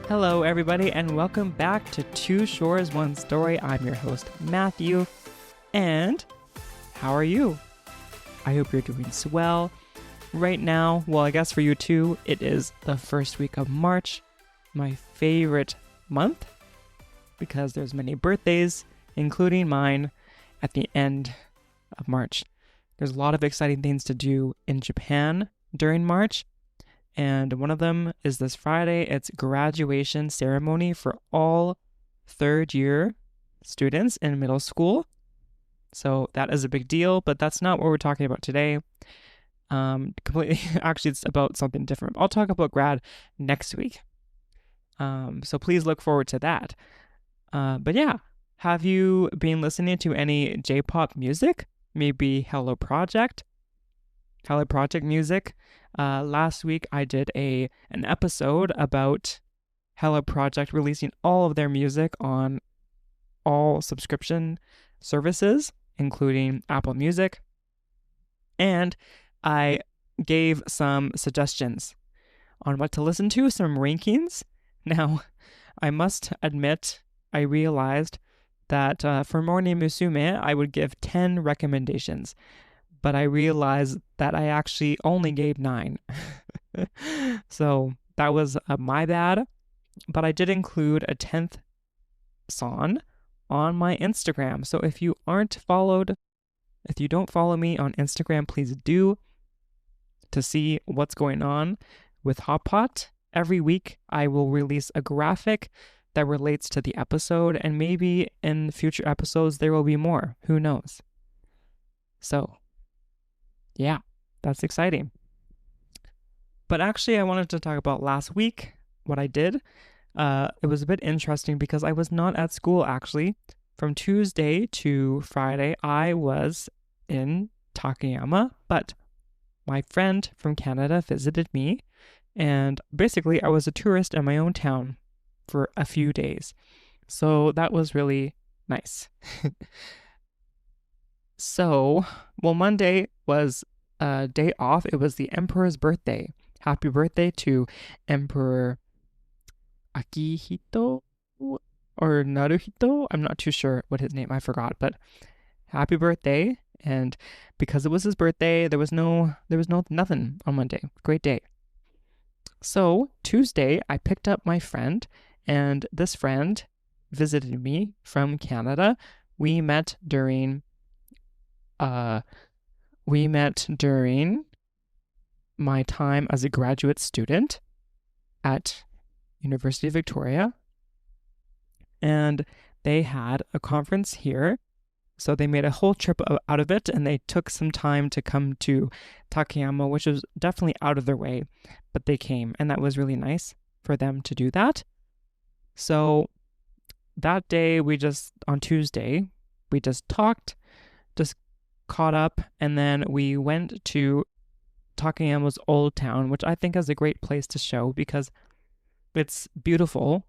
Hello, everybody, and welcome back to Two Shores, One Story. I'm your host, Matthew, and how are you? I hope you're doing swell. Right now, well, I guess for you too, it is the first week of March, my favorite month, because there's many birthdays, including mine, at the end of March. There's a lot of exciting things to do in Japan during March. And one of them is this Friday. It's graduation ceremony for all third year students in middle school. So that is a big deal, but that's not what we're talking about today. Completely, actually, it's about something different. I'll talk about grad next week. So please look forward to that. But yeah, have you been listening to any J-pop music? Maybe Hello Project music. Last week I did an episode about Hello Project releasing all of their music on all subscription services, including Apple Music. And I gave some suggestions on what to listen to, some rankings. Now, I must admit, I realized that for Morning Musume, I would give 10 recommendations. But I realized that I actually only gave 9. So that was my bad. But I did include a 10th song on my Instagram. So if you don't follow me on Instagram, please do, to see what's going on with Hot Pot. Every week I will release a graphic that relates to the episode, and maybe in future episodes there will be more. Who knows? So yeah, that's exciting. But actually, I wanted to talk about last week, what I did. It was a bit interesting because I was not at school, actually. From Tuesday to Friday, I was in Takayama, but my friend from Canada visited me, and basically I was a tourist in my own town for a few days. So that was really nice. So, Monday was a day off. It was the Emperor's birthday. Happy birthday to Emperor Akihito or Naruhito. I'm not too sure what his name, I forgot, but happy birthday. And because it was his birthday, there was nothing on Monday. Great day. So, Tuesday, I picked up my friend, and this friend visited me from Canada. We met during my time as a graduate student at University of Victoria, and they had a conference here, so they made a whole trip out of it, and they took some time to come to Takayama, which was definitely out of their way, but they came, and that was really nice for them to do that. So that day, on Tuesday, we just talked, just caught up, and then we went to Takayama's old town, which I think is a great place to show because it's beautiful,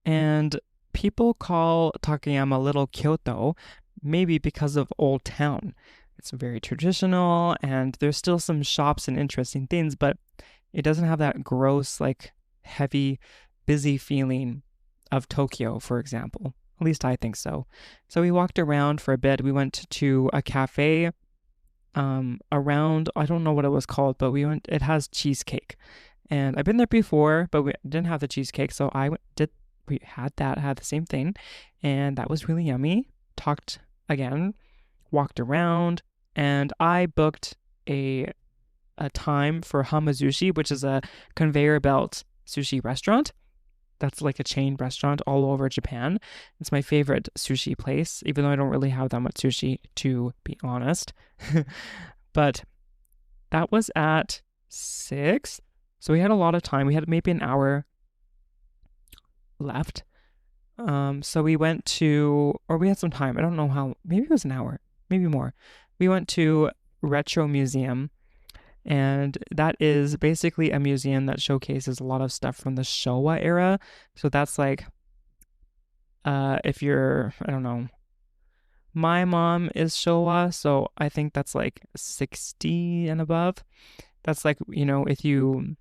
and people call Takayama Little Kyoto, maybe because of Old Town. It's very traditional, and there's still some shops and interesting things, but it doesn't have that gross, like, heavy, busy feeling of Tokyo, for example. At least I think so. So we walked around for a bit. We went to a cafe around, I don't know what it was called, but it has cheesecake. And I've been there before, but we didn't have the cheesecake, so we had the same thing, and that was really yummy. Talked again, walked around, and I booked a time for Hamazushi, which is a conveyor belt sushi restaurant. That's like a chain restaurant all over Japan. It's my favorite sushi place, even though I don't really have that much sushi, to be honest. But that was at 6. So we had a lot of time. We had maybe an hour left. So we had some time. I don't know how, maybe it was an hour, maybe more. We went to Retro Museum, and that is basically a museum that showcases a lot of stuff from the Showa era. So that's like, if you're, I don't know, my mom is Showa, so I think that's like 60 and above. That's like, if you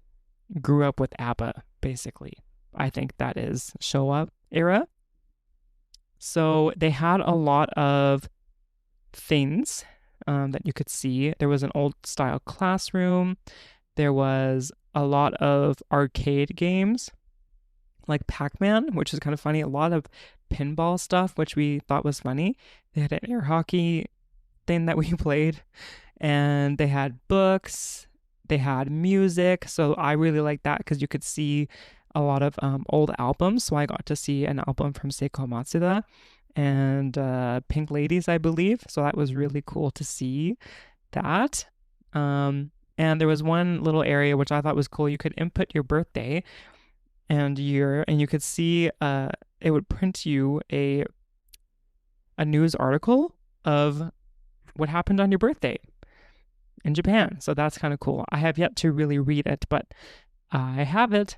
grew up with ABBA, basically. I think that is Showa era. So they had a lot of things that you could see. There was an old style classroom. There was a lot of arcade games like Pac-Man, which is kind of funny. A lot of pinball stuff, which we thought was funny. They had an air hockey thing that we played, and they had books. They had music. So I really liked that because you could see a lot of old albums. So I got to see an album from Seiko Matsuda and Pink Ladies, I believe. So that was really cool to see that. And there was one little area which I thought was cool. You could input your birthday and year, and you could see it would print you a news article of what happened on your birthday in Japan. So that's kind of cool. I have yet to really read it, but I have it.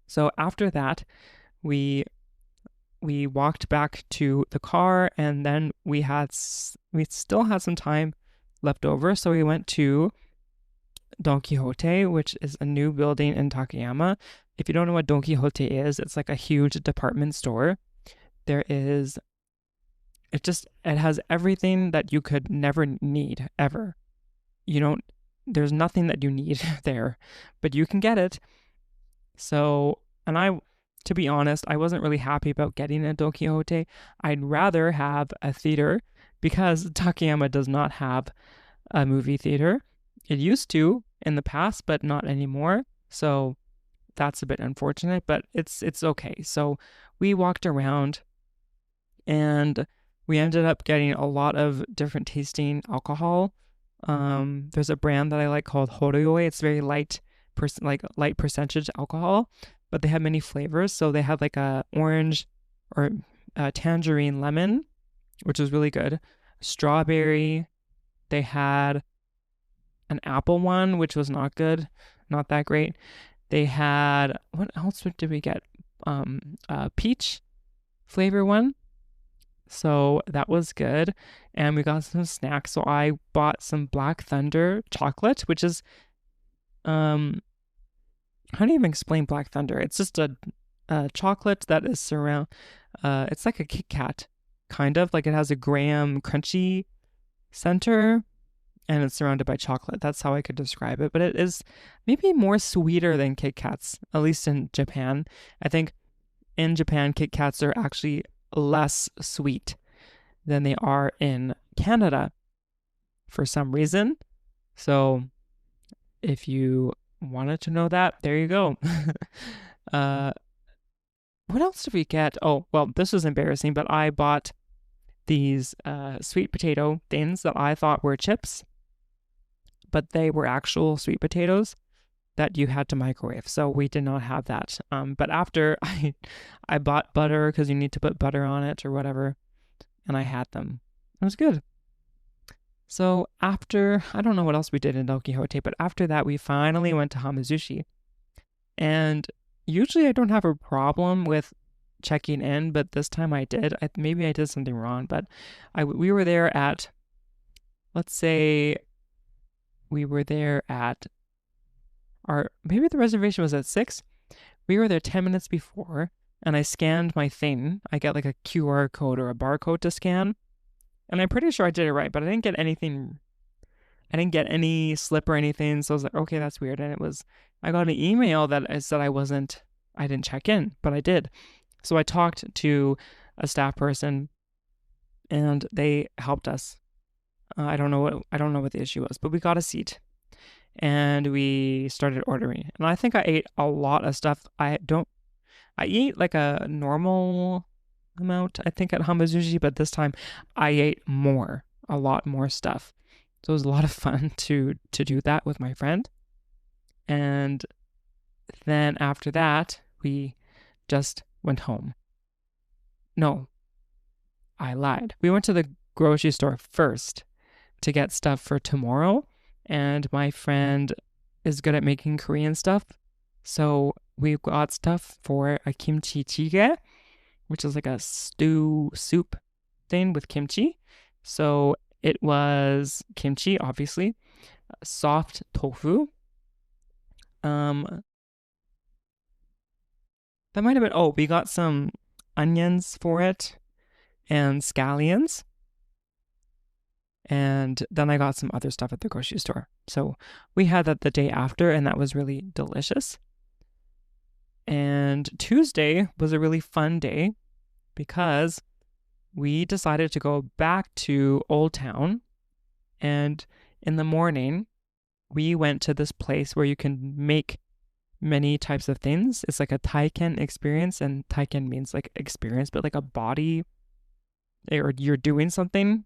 So after that, we walked back to the car, and then we still had some time left over, so we went to Don Quixote, which is a new building in Takayama. If you don't know what Don Quixote is, it's like a huge department store. It has everything that you could never need ever. There's nothing that you need there, but you can get it. So, to be honest, I wasn't really happy about getting a Don Quixote. I'd rather have a theater because Takayama does not have a movie theater. It used to in the past, but not anymore. So that's a bit unfortunate, but it's okay. So we walked around and we ended up getting a lot of different tasting alcohol. There's a brand that I like called Horoyoi. It's very light percentage alcohol, but they have many flavors. So they had like a orange or a tangerine lemon, which was really good. Strawberry. They had an apple one, which was not good, not that great. They had, what else did we get? Peach flavor one. So that was good. And we got some snacks. So I bought some Black Thunder chocolate, which is, how do you even explain Black Thunder? It's just a chocolate that is it's like a Kit Kat, kind of. Like it has a graham crunchy center and it's surrounded by chocolate. That's how I could describe it. But it is maybe more sweeter than Kit Kats, at least in Japan. I think in Japan, Kit Kats are actually less sweet than they are in Canada for some reason. So if you wanted to know that, there you go. What else did we get? Oh, well, this was embarrassing, but I bought these sweet potato things that I thought were chips, but they were actual sweet potatoes that you had to microwave. So we did not have that. But after I bought butter because you need to put butter on it or whatever, and I had them. It was good. So after, I don't know what else we did in Don Quixote, but after that we finally went to Hamazushi. And usually I don't have a problem with checking in, but this time I did. Maybe I did something wrong, but we were there at, let's say we were there at maybe the reservation was at 6. We were there 10 minutes before, and I scanned my thing. I get like a QR code or a barcode to scan, and I'm pretty sure I did it right, but I didn't get anything. I didn't get any slip or anything, so I was like, okay, that's weird. And I got an email that I said I didn't check in, but I did. So I talked to a staff person, and they helped us. I don't know what the issue was, but we got a seat. And we started ordering. And I think I ate a lot of stuff. I eat like a normal amount, I think, at Hamazushi, but this time I ate a lot more stuff. So it was a lot of fun to do that with my friend. And then after that, we just went home. No, I lied. We went to the grocery store first to get stuff for tomorrow. And my friend is good at making Korean stuff. So we got stuff for a kimchi jjigae, which is like a soup thing with kimchi. So it was kimchi, obviously, soft tofu, That might have been, oh, we got some onions for it and scallions. And then I got some other stuff at the grocery store. So we had that the day after, and that was really delicious. And Tuesday was a really fun day because we decided to go back to Old Town. And in the morning, we went to this place where you can make many types of things. It's like a cation experience, and cation means like experience, but like a body, or you're doing something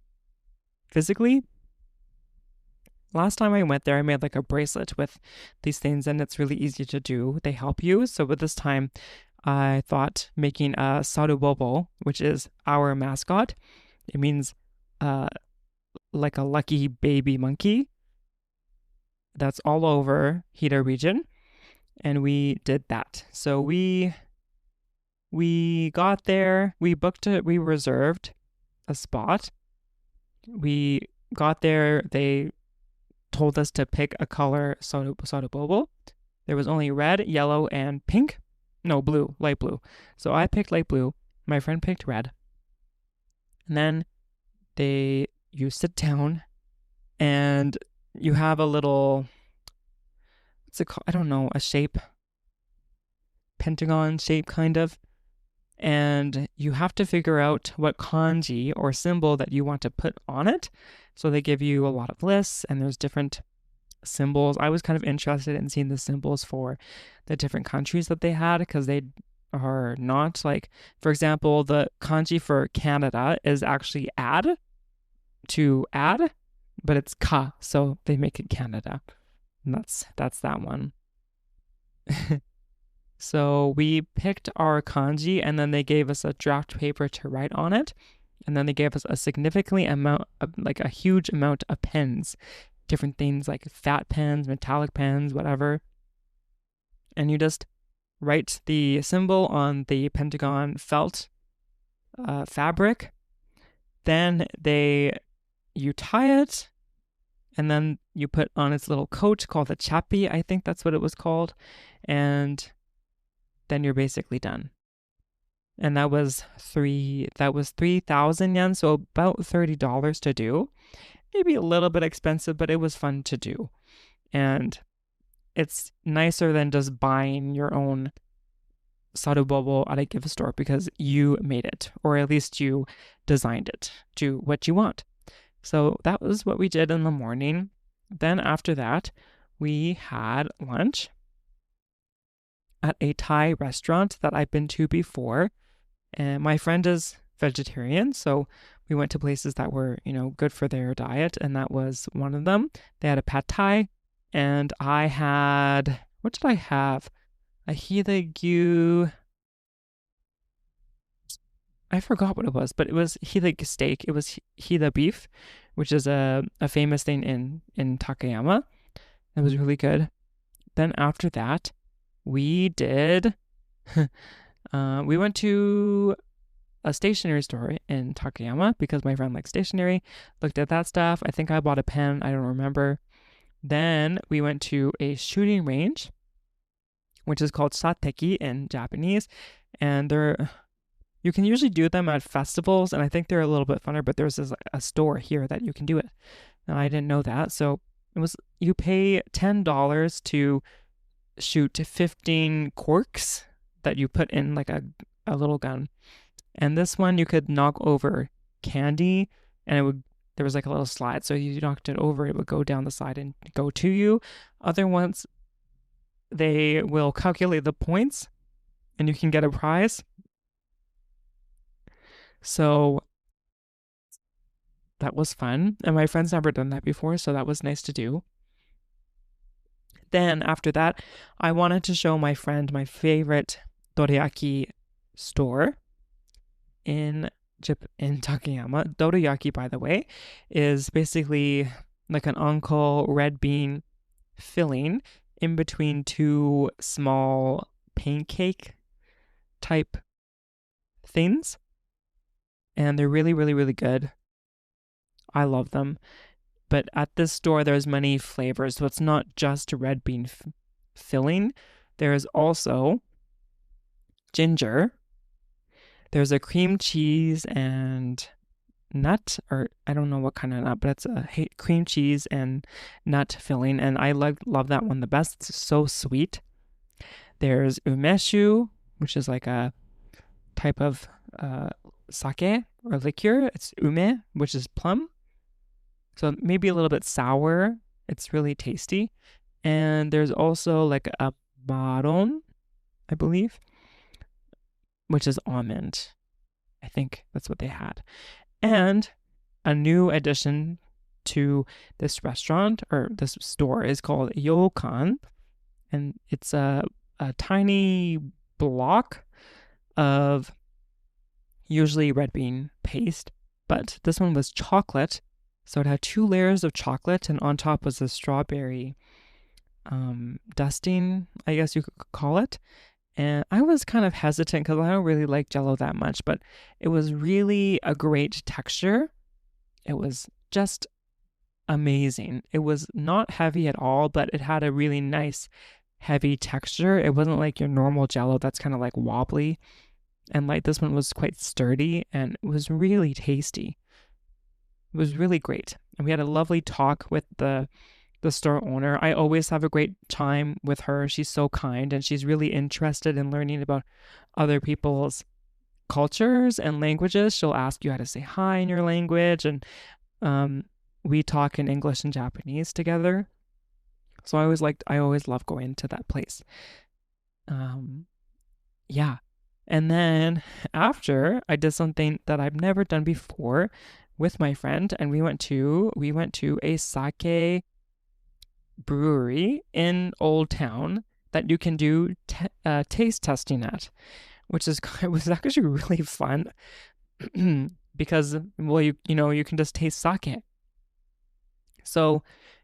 physically. Last time I went there, I made like a bracelet with these things, and it's really easy to do. They help you. So with this time, I thought making a sarubobo, which is our mascot. It means like a lucky baby monkey. That's all over Hida region, and we did that. So we got there, we booked it, we reserved a spot. We got there, they told us to pick a color sarubobo. There was only red, yellow, and pink. No, blue, light blue. So I picked light blue. My friend picked red. And then you sit down and you have a little, what's it called? I don't know, a shape, pentagon shape kind of. And you have to figure out what kanji or symbol that you want to put on it. So they give you a lot of lists, and there's different symbols. I was kind of interested in seeing the symbols for the different countries that they had, because they are not like, for example, the kanji for Canada is actually add, but it's ka, so they make it Canada. And that's that one. So we picked our kanji, and then they gave us a draft paper to write on it. And then they gave us a significantly amount of, like a huge amount of pens, different things like fat pens, metallic pens, whatever. And you just write the symbol on the pentagon felt fabric. Then you tie it, and then you put on its little coat called the chappy, I think that's what it was called. And then you're basically done. And that was 3,000 yen, so about $30 to do. Maybe a little bit expensive, but it was fun to do. And it's nicer than just buying your own sarubobo at a gift store, because you made it, or at least you designed it. Do what you want. So that was what we did in the morning. Then after that, we had lunch at a Thai restaurant that I've been to before. And my friend is vegetarian, so we went to places that were, good for their diet, and that was one of them. They had a pad thai, and I had, what did I have? A hidagyu. I forgot what it was, but it was hida steak. It was hida beef, which is a famous thing in Takayama. It was really good. Then after that, we did, we went to a stationery store in Takayama because my friend likes stationery. Looked at that stuff. I think I bought a pen. I don't remember. Then we went to a shooting range, which is called sateki in Japanese. And you can usually do them at festivals, and I think they're a little bit funner, but there's a store here that you can do it. And I didn't know that. So you pay $10 to shoot 15 corks that you put in like a little gun. And this one you could knock over candy, and there was like a little slide. So you knocked it over, it would go down the side and go to you. Other ones, they will calculate the points and you can get a prize. So that was fun. And my friend's never done that before, so that was nice to do. Then after that, I wanted to show my friend my favorite dorayaki store in Takayama. Dorayaki, by the way, is basically like an uncle red bean filling in between two small pancake type things. And they're really, really, really good. I love them. But at this store, there's many flavors. So it's not just red bean filling. There is also ginger. There's a cream cheese and nut, or I don't know what kind of nut, but it's a cream cheese and nut filling, and I love that one the best. It's so sweet. There's umeshu, which is like a type of sake or liqueur. It's ume, which is plum, so maybe a little bit sour. It's really tasty. And there's also like a maron, I believe, which is almond. I think that's what they had. And a new addition to this restaurant or this store is called Yokan, and it's a tiny block of usually red bean paste, but this one was chocolate. So it had 2 layers of chocolate, and on top was a strawberry dusting, I guess you could call it. And I was kind of hesitant because I don't really like Jell-O that much, but it was really a great texture. It was just amazing. It was not heavy at all, but it had a really nice heavy texture. It wasn't like your normal Jell-O that's kind of like wobbly and light. This one was quite sturdy, and it was really tasty. It was really great. And we had a lovely talk with the store owner. I always have a great time with her. She's so kind, and she's really interested in learning about other people's cultures and languages. She'll ask you how to say hi in your language, and we talk in English and Japanese together. So I always love going to that place. Yeah. And then after, I did something that I've never done before with my friend, and we went to a sake brewery in Old Town that you can do taste testing at, which was actually really fun because, well, you can just taste sake. So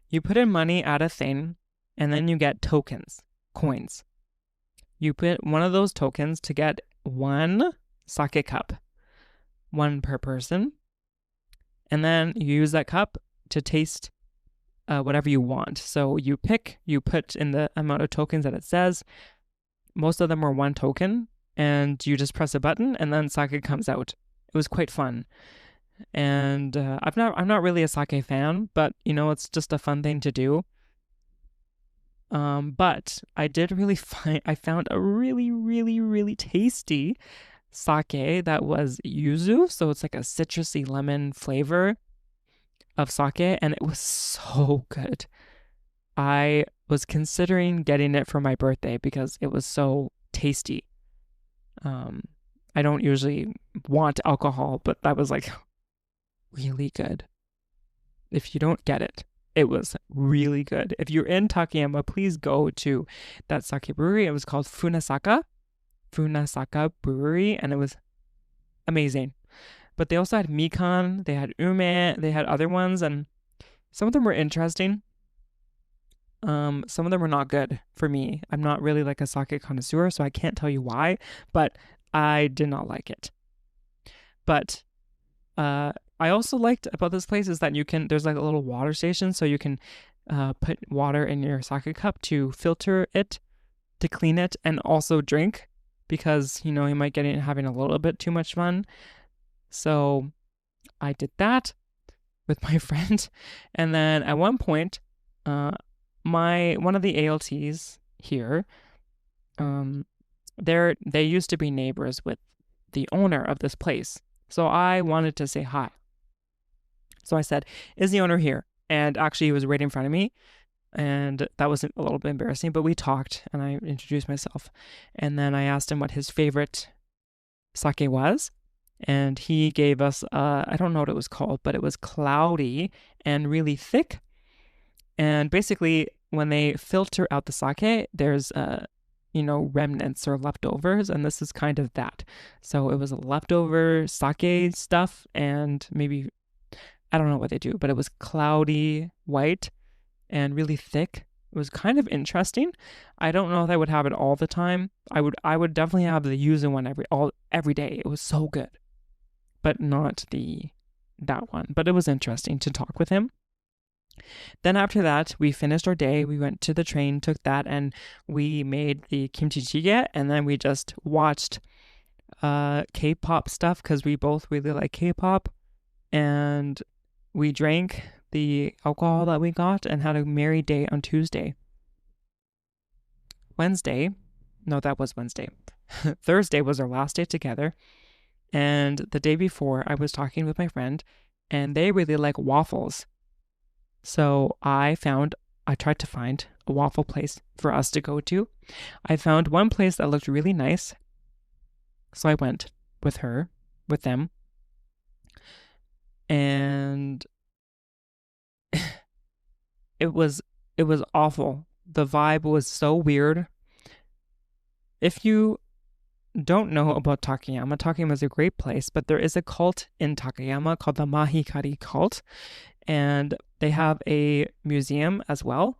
you put in money at a thing, and then you get coins. You put one of those tokens to get 1 sake cup, 1 per person, and then you use that cup to taste whatever you want. So you put in the amount of tokens that it says. Most of them were 1 token, and you just press a button, and then sake comes out. It was quite fun. And I'm not really a sake fan, but it's just a fun thing to do. But I found a really, really, really tasty sake that was yuzu, so it's like a citrusy lemon flavor of sake, and it was so good. I was considering getting it for my birthday because it was so tasty. I don't usually want alcohol, but that was like really good. If you don't get it, it was really good. If you're in Takayama, please go to that sake brewery. It was called Funasaka Brewery, and it was amazing. But they also had mikan, they had ume, they had other ones, and some of them were interesting. Some of them were not good for me. I'm not really like a sake connoisseur, so I can't tell you why, but I did not like it. But I also liked about this place is that there's like a little water station, so you can put water in your sake cup to filter it, to clean it, and also drink, because you might get it having a little bit too much fun. So I did that with my friend, and then at one point, one of the ALTs here, they used to be neighbors with the owner of this place. So I wanted to say hi. So I said, "Is the owner here?" And actually, he was right in front of me, and that was a little bit embarrassing. But we talked, and I introduced myself, and then I asked him what his favorite sake was. And he gave us, I don't know what it was called, but it was cloudy and really thick. And basically, when they filter out the sake, there's, remnants or leftovers. And this is kind of that. So it was leftover sake stuff, and maybe, I don't know what they do, but it was cloudy white and really thick. It was kind of interesting. I don't know if I would have it all the time. I would definitely have the yuzu one every day. It was so good. But not that one. But it was interesting to talk with him. Then after that, we finished our day. We went to the train, took that, and we made the kimchi jjigae, and then we just watched K-pop stuff because we both really like K-pop, and we drank the alcohol that we got and had a merry day on Tuesday. Wednesday, no, that was Wednesday. Thursday was our last day together, and the day before, I was talking with my friend, and they really like waffles. So I tried to find a waffle place for us to go to. I found one place that looked really nice. So I went with them, and it was awful. The vibe was so weird. If you don't know about Takayama is a great place, but there is a cult in Takayama called the Mahikari cult, and they have a museum as well.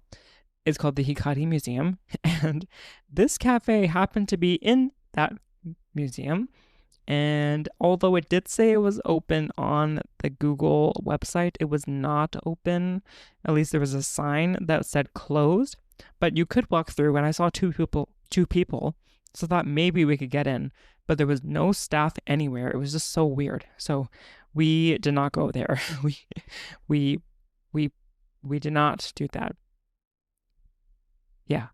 It's called the Hikari Museum, and this cafe happened to be in that museum. And although it did say it was open on the Google website, it was not open. At least there was a sign that said closed, but you could walk through, and I saw two people, so I thought maybe we could get in, but there was no staff anywhere. It was just so weird. So we did not go there. we did not do that. Yeah.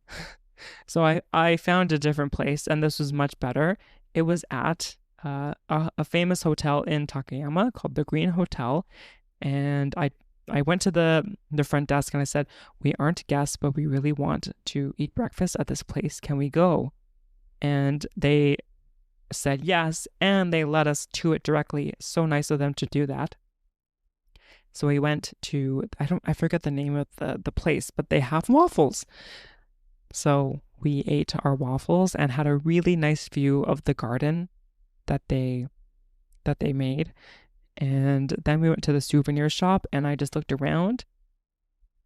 So I found a different place, and this was much better. It was at a famous hotel in Takayama called the Green Hotel, and I went to the front desk and I said, "We aren't guests, but we really want to eat breakfast at this place. Can we go?" And they said yes, and they led us to it directly. So nice of them to do that. So we went to, I forget the name of the place, but they have waffles. So we ate our waffles and had a really nice view of the garden that they made. And then we went to the souvenir shop, and I just looked around.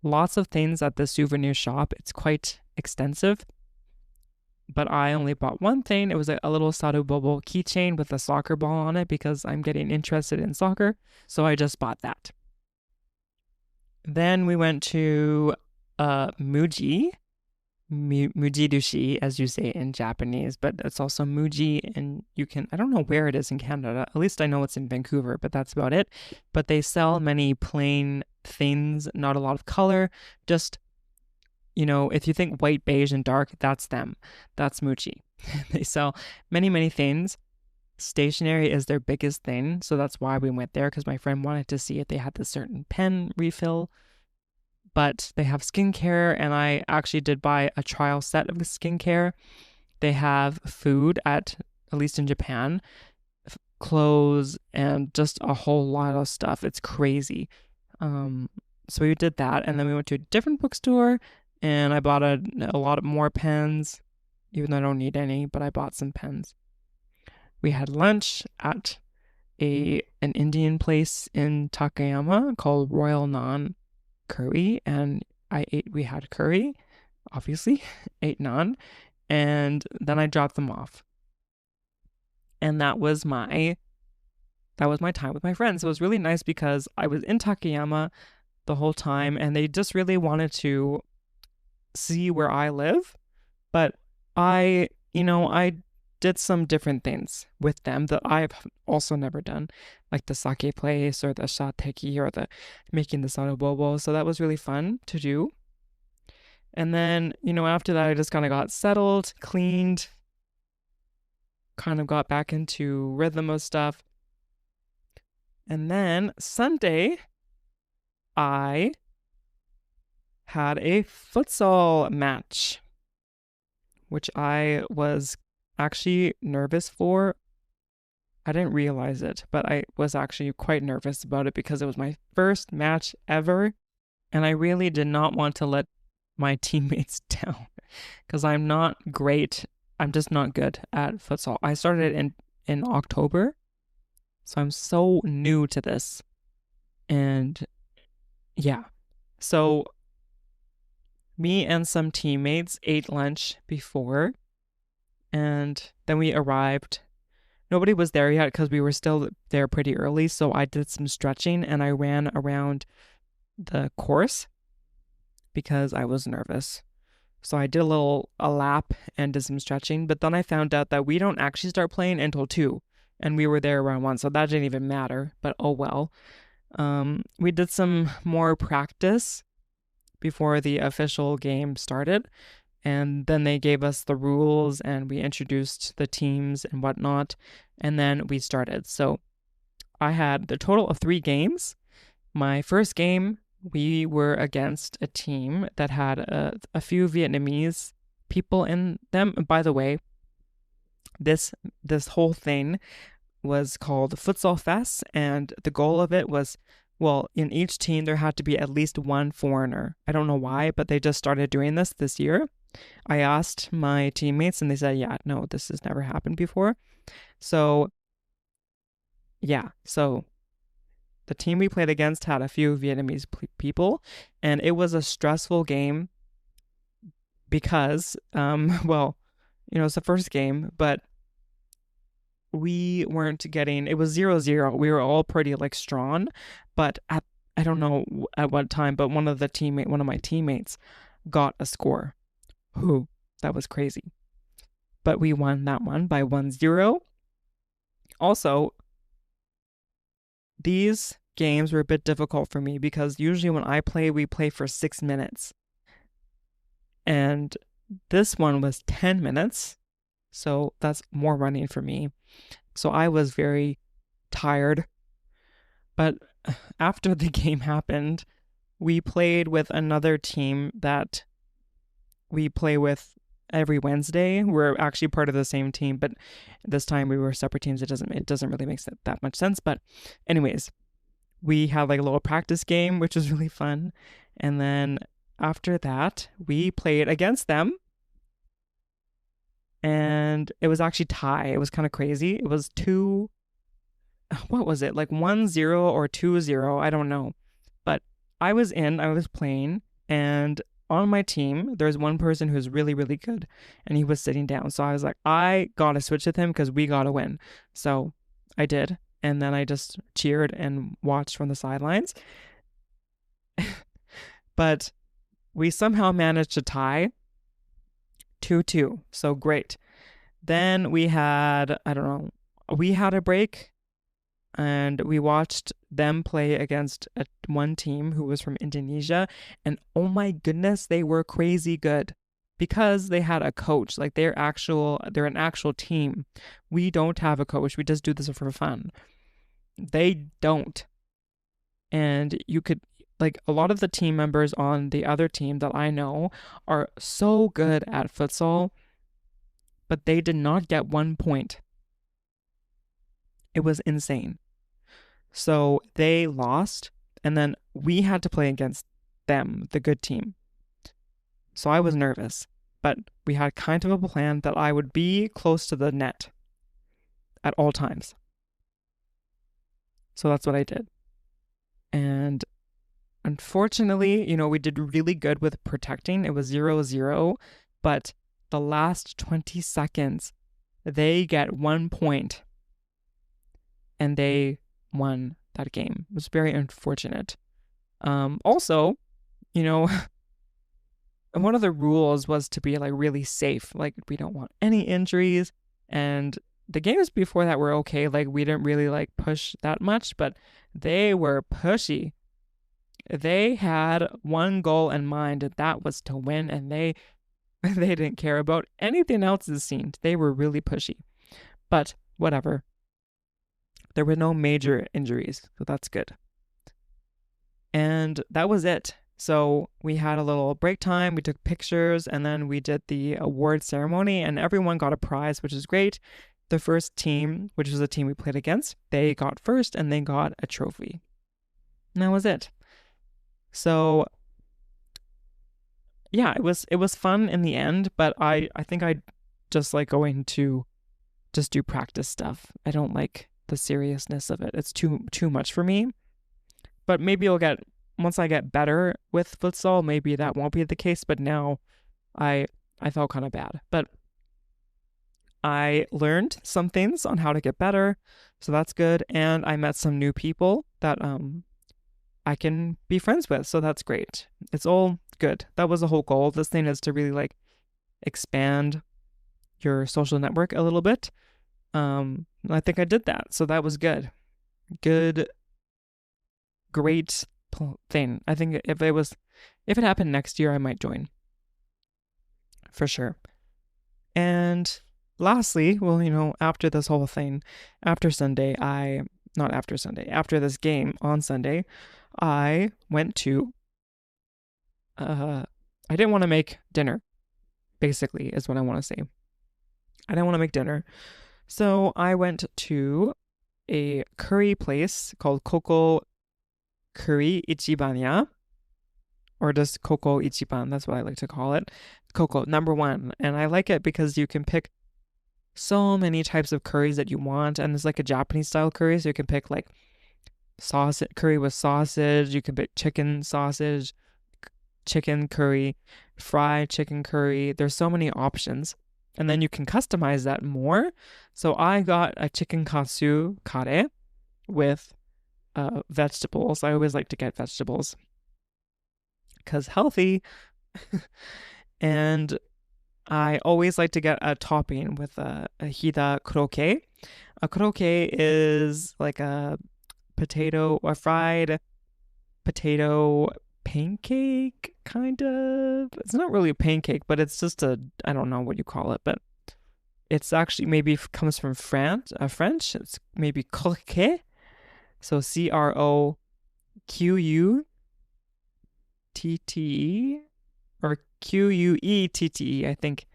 Lots of things at the souvenir shop. It's quite extensive, but I only bought one thing. It was a little Sarubobo keychain with a soccer ball on it because I'm getting interested in soccer, so I just bought that. Then we went to Muji Mujidushi, as you say in Japanese, but it's also Muji, and I don't know where it is in Canada. At least I know it's in Vancouver, but that's about it. But they sell many plain things, not a lot of color. Just, if you think white, beige, and dark, that's them. That's Muji. They sell many, many things. Stationery is their biggest thing, so that's why we went there, because my friend wanted to see if they had this certain pen refill. But they have skincare, and I actually did buy a trial set of skincare. They have food at least in Japan, clothes, and just a whole lot of stuff. It's crazy. So we did that, and then we went to a different bookstore, and I bought a lot more pens, even though I don't need any, but I bought some pens. We had lunch at an Indian place in Takayama called Royal Naan Curry, and we had curry, obviously, ate naan, and then I dropped them off. And that was my time with my friends. It was really nice because I was in Takayama the whole time, and they just really wanted to see where I live, but I did some different things with them that I've also never done, like the sake place or the shateki or the making the sarubobo. So that was really fun to do. And then, after that, I just kind of got settled, cleaned, kind of got back into rhythm of stuff. And then Sunday, I had a futsal match, which I was actually nervous for. I didn't realize it, but I was actually quite nervous about it because it was my first match ever, and I really did not want to let my teammates down because I'm not great. I'm just not good at futsal. I started in October, so I'm so new to this. And yeah, so me and some teammates ate lunch before, and then we arrived. Nobody was there yet because we were still there pretty early, so I did some stretching and I ran around the course because I was nervous. So I did a lap and did some stretching, but then I found out that we don't actually start playing until 2, and we were there around 1, so that didn't even matter, but oh well. We did some more practice before the official game started, and then they gave us the rules and we introduced the teams and whatnot, and then we started. So I had the total of 3 games. My first game, we were against a team that had a few Vietnamese people in them. And by the way, this whole thing was called Futsal Fest, and the goal of it was, well, in each team there had to be at least one foreigner. I don't know why, but they just started doing this year. I asked my teammates and they said, yeah, no, this has never happened before. So, yeah, so the team we played against had a few Vietnamese people, and it was a stressful game because, well, it's the first game, but we weren't getting, it was 0-0. We were all pretty strong, but I don't know at what time, but one of my teammates got a score. That was crazy. But we won that one by 1-0. Also, these games were a bit difficult for me because usually when I play, we play for 6 minutes. And this one was 10 minutes. So that's more running for me. So I was very tired. But after the game happened, we played with another team that we play with every Wednesday. We're actually part of the same team, but this time we were separate teams. It doesn't really make that much sense. But anyways, we had a little practice game, which was really fun. And then after that, we played against them. And it was actually tie. It was kind of crazy. It was what was it? 1-0 or 2-0. I don't know. But I was playing, and on my team, there's one person who's really, really good, and he was sitting down. So I was like, I gotta switch with him because we gotta win. So I did, and then I just cheered and watched from the sidelines. But we somehow managed to tie 2-2. So great. Then we had, I don't know, we had a break, and we watched them play against one team who was from Indonesia, and oh my goodness, they were crazy good because they had a coach. They're an actual team. We don't have a coach. We just do this for fun. They don't. And you could, a lot of the team members on the other team that I know are so good at futsal, but they did not get 1 point. It was insane. So they lost, and then we had to play against them, the good team. So I was nervous, but we had kind of a plan that I would be close to the net at all times. So that's what I did. And unfortunately, we did really good with protecting. It was 0-0, but the last 20 seconds, they get 1 point, and they won that game. It was very unfortunate. Also, one of the rules was to be really safe. We don't want any injuries. And the games before that were okay. We didn't really push that much, but they were pushy. They had one goal in mind, and that was to win, and they didn't care about anything else, it seemed. They were really pushy. But whatever. There were no major injuries, so that's good. And that was it. So we had a little break time, we took pictures, and then we did the award ceremony, and everyone got a prize, which is great. The first team, which was the team we played against, they got first, and they got a trophy. And that was it. So yeah, it was fun in the end, but I think I just like going to just do practice stuff. I don't like the seriousness of it. It's too much for me. But maybe once I get better with futsal, maybe that won't be the case. But now I felt kind of bad. But I learned some things on how to get better, so that's good. And I met some new people that I can be friends with. So that's great. It's all good. That was the whole goal. This thing is to really like expand your social network a little bit. I think I did that. So that was good. Good, great thing. I think if it happened next year, I might join. For sure. And lastly, well, after this whole thing, after this game on Sunday, I went to, I didn't want to make dinner, basically, is what I want to say. I didn't want to make dinner. So I went to a curry place called Koko Curry Ichibanya, or just Koko Ichiban, that's what I like to call it. Koko, number one. And I like it because you can pick so many types of curries that you want, and it's like a Japanese style curry, so you can pick like sausage curry with sausage, you can pick chicken sausage, chicken curry, fried chicken curry. There's so many options, and then you can customize that more. So I got a chicken katsu kare with vegetables. I always like to get vegetables because healthy. And I always like to get a topping with a hida kroke. A kroke is like a fried potato pancake, kind of. It's not really a pancake, but it's just I don't know what you call it, but it's actually maybe comes from French. It's maybe croquet. So CROQUTTE or QUETTE, I think.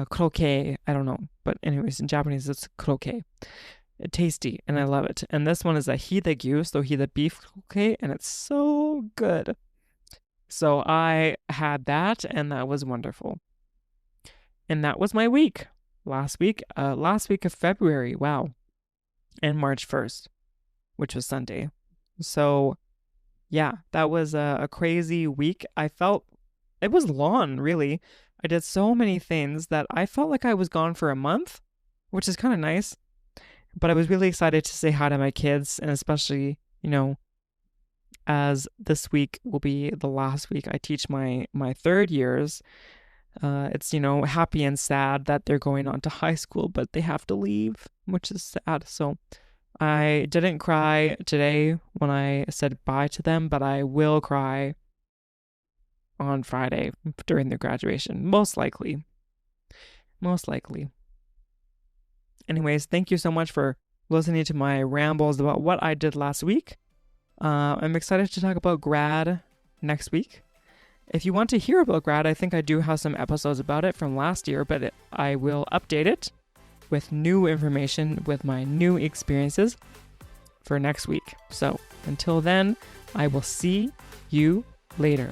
Croquet, I don't know. But anyways, in Japanese, it's croquet. Tasty, and I love it. And this one is a hida-gyu, so hida beef croquet, and it's so good. So I had that, and that was wonderful. And that was my week. Last week of February, wow. And March 1st, which was Sunday. So yeah, that was a crazy week. I felt it was long, really. I did so many things that I felt like I was gone for a month, which is kind of nice. But I was really excited to say hi to my kids, and especially, as this week will be the last week I teach my third years. It's, happy and sad that they're going on to high school, but they have to leave, which is sad. So I didn't cry today when I said bye to them, but I will cry on Friday during their graduation, most likely. Anyways, thank you so much for listening to my rambles about what I did last week. I'm excited to talk about grad next week. If you want to hear about grad, I think I do have some episodes about it from last year, but I will update it with new information, with my new experiences for next week. So until then, I will see you later.